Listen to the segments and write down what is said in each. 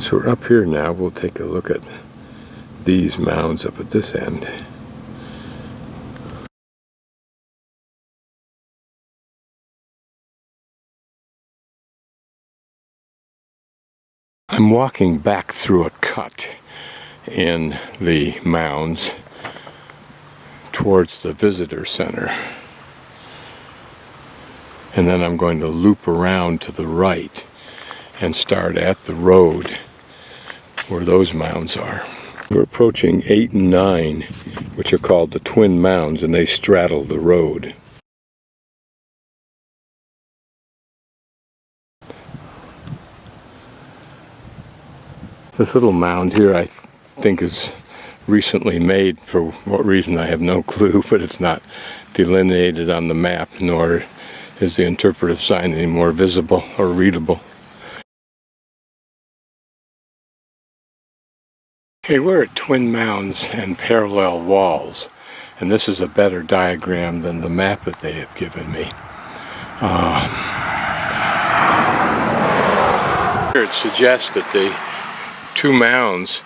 Since we're up here now, we'll take a look at these mounds up at this end. I'm walking back through a cut in the mounds towards the visitor center. And then I'm going to loop around to the right and start at the road where those mounds are. We're approaching 8 and 9, which are called the Twin Mounds, and they straddle the road. This little mound here I think is recently made. For what reason I have no clue, but it's not delineated on the map, nor is the interpretive sign any more visible or readable. Okay, we're at Twin Mounds and Parallel Walls, and this is a better diagram than the map that they have given me. Here it suggests that the two mounds,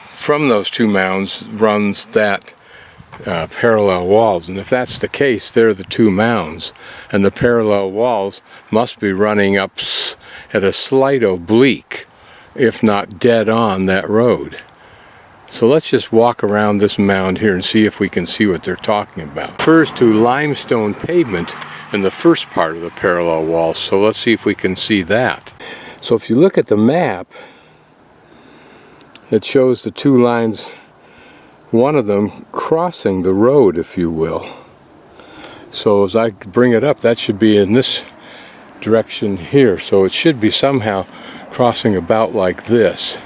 from those two mounds runs that parallel walls, and if that's the case, they're the two mounds, and the parallel walls must be running up at a slight oblique, if not dead on that road. So let's just walk around this mound here and see if we can see what they're talking about. It refers to limestone pavement in the first part of the parallel wall, so let's see if we can see that. So if you look at the map, it shows the two lines, one of them crossing the road, if you will. So as I bring it up, that should be in this direction here, so it should be somehow crossing about like this.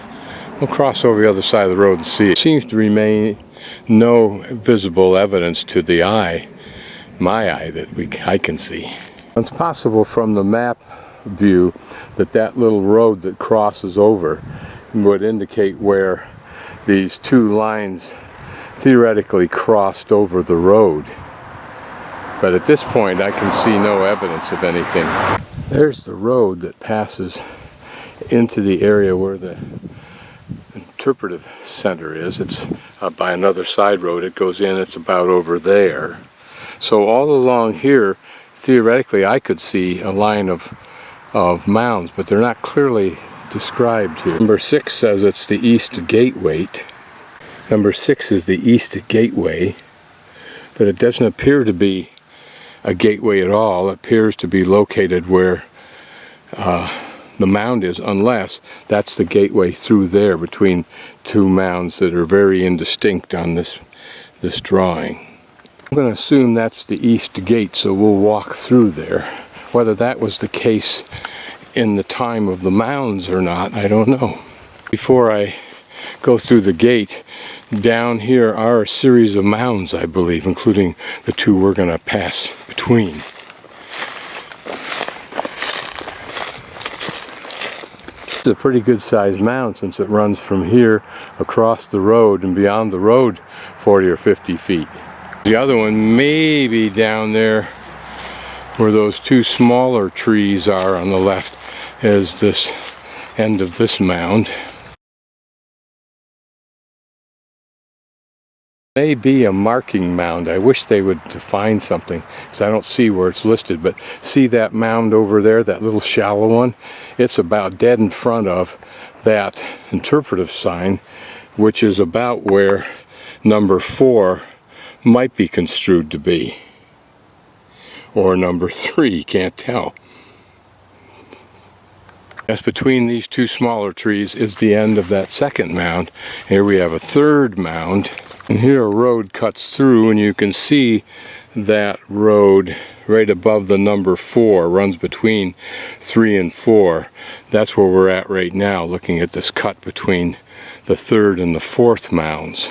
We'll cross over the other side of the road and see. It seems to remain no visible evidence to the eye, my eye, that I can see. It's possible from the map view that that little road that crosses over would indicate where these two lines theoretically crossed over the road. But at this point I can see no evidence of anything. There's the road that passes into the area where the interpretive center is. It's by another side road. It goes in, it's about over there. So all along here, theoretically, I could see a line of mounds, but they're not clearly described here. Number 6 says it's the East Gateway. Number 6 is the East Gateway, but it doesn't appear to be a gateway at all. It appears to be located where the mound is, unless that's the gateway through there between two mounds that are very indistinct on this drawing. I'm going to assume that's the East Gate, so we'll walk through there. Whether that was the case in the time of the mounds or not, I don't know. Before I go through the gate, down here are a series of mounds, I believe, including the two we're going to pass between. It's a pretty good sized mound since it runs from here across the road and beyond the road 40 or 50 feet. The other one may be down there where those two smaller trees are on the left is this end of this mound. May be a marking mound. I wish they would define something, because I don't see where it's listed, but see that mound over there, that little shallow one? It's about dead in front of that interpretive sign, which is about where number 4 might be construed to be. Or number 3, can't tell. Yes, between these two smaller trees is the end of that second mound. Here we have a third mound. And here a road cuts through, and you can see that road right above the number 4, runs between 3 and 4. That's where we're at right now, looking at this cut between the third and the fourth mounds.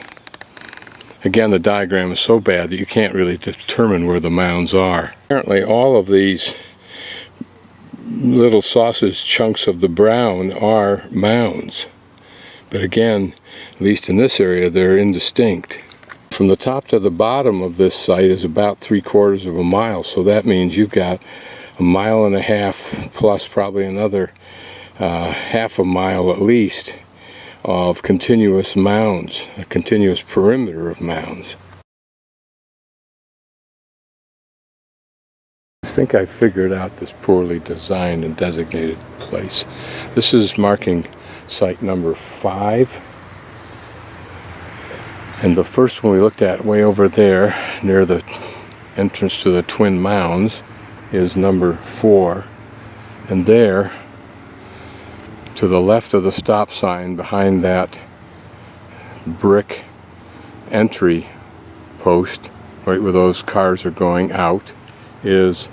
Again, the diagram is so bad that you can't really determine where the mounds are. Apparently all of these little sausage chunks of the brown are mounds. But again, at least in this area, they're indistinct. From the top to the bottom of this site is about 3/4 of a mile, so that means you've got 1.5 miles plus probably another half a mile at least of continuous mounds, a continuous perimeter of mounds. I think I figured out this poorly designed and designated place. This is marking site number 5. And the first one we looked at way over there near the entrance to the Twin Mounds is number 4. And there, to the left of the stop sign behind that brick entry post, right where those cars are going out, is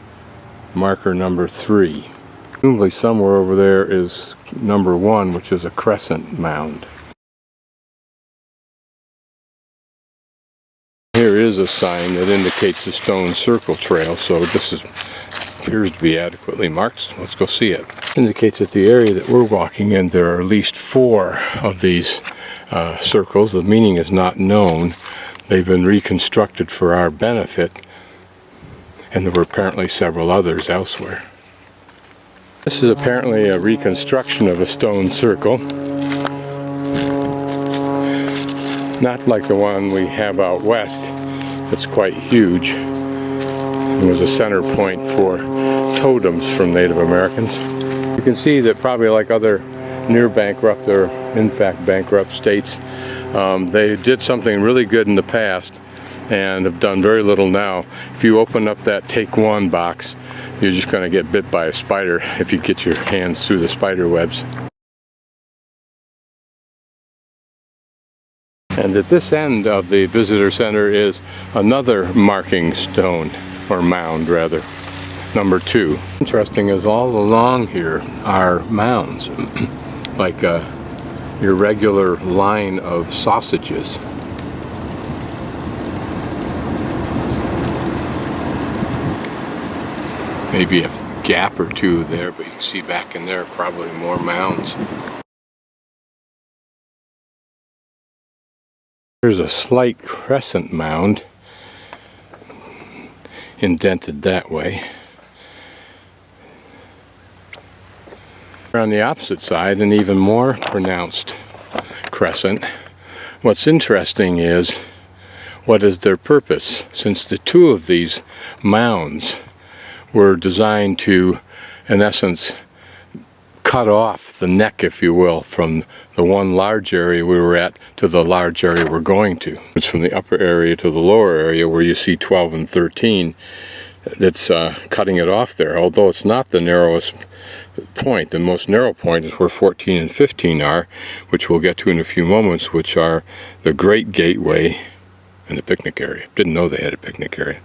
marker number 3. Presumably somewhere over there is number 1, which is a crescent mound. Here is a sign that indicates the stone circle trail, so this appears to be adequately marked. Let's go see it. It indicates that the area that we're walking in, there are at least 4 of these circles. The meaning is not known. They've been reconstructed for our benefit, and there were apparently several others elsewhere. This is apparently a reconstruction of a stone circle. Not like the one we have out west that's quite huge. It was a center point for totems from Native Americans. You can see that probably like other near bankrupt or in fact bankrupt states, they did something really good in the past and have done very little now. If you open up that Take One box, you're just going to get bit by a spider if you get your hands through the spider webs. And at this end of the visitor center is another marking stone, or mound rather, number 2. Interesting is all along here are mounds, like your regular line of sausages. Maybe a gap or 2 there, but you can see back in there probably more mounds. Here's a slight crescent mound, indented that way. On the opposite side, an even more pronounced crescent. What's interesting is, what is their purpose? Since the 2 of these mounds were designed to, in essence, cut off the neck, if you will, from the one large area we were at to the large area we're going to. It's from the upper area to the lower area where you see 12 and 13. That's cutting it off there, although it's not the narrowest point. The most narrow point is where 14 and 15 are, which we'll get to in a few moments, which are the Great Gateway and the picnic area. Didn't know they had a picnic area.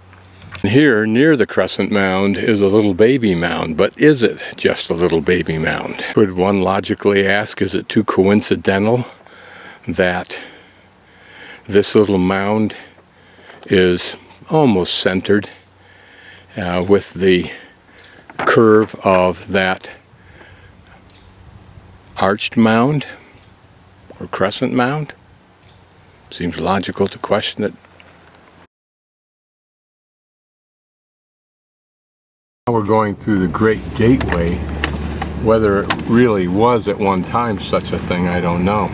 Here, near the crescent mound, is a little baby mound, but is it just a little baby mound? Would one logically ask, is it too coincidental that this little mound is almost centered with the curve of that arched mound or crescent mound? Seems logical to question it. We're going through the Great Gateway. Whether it really was at one time such a thing, I don't know.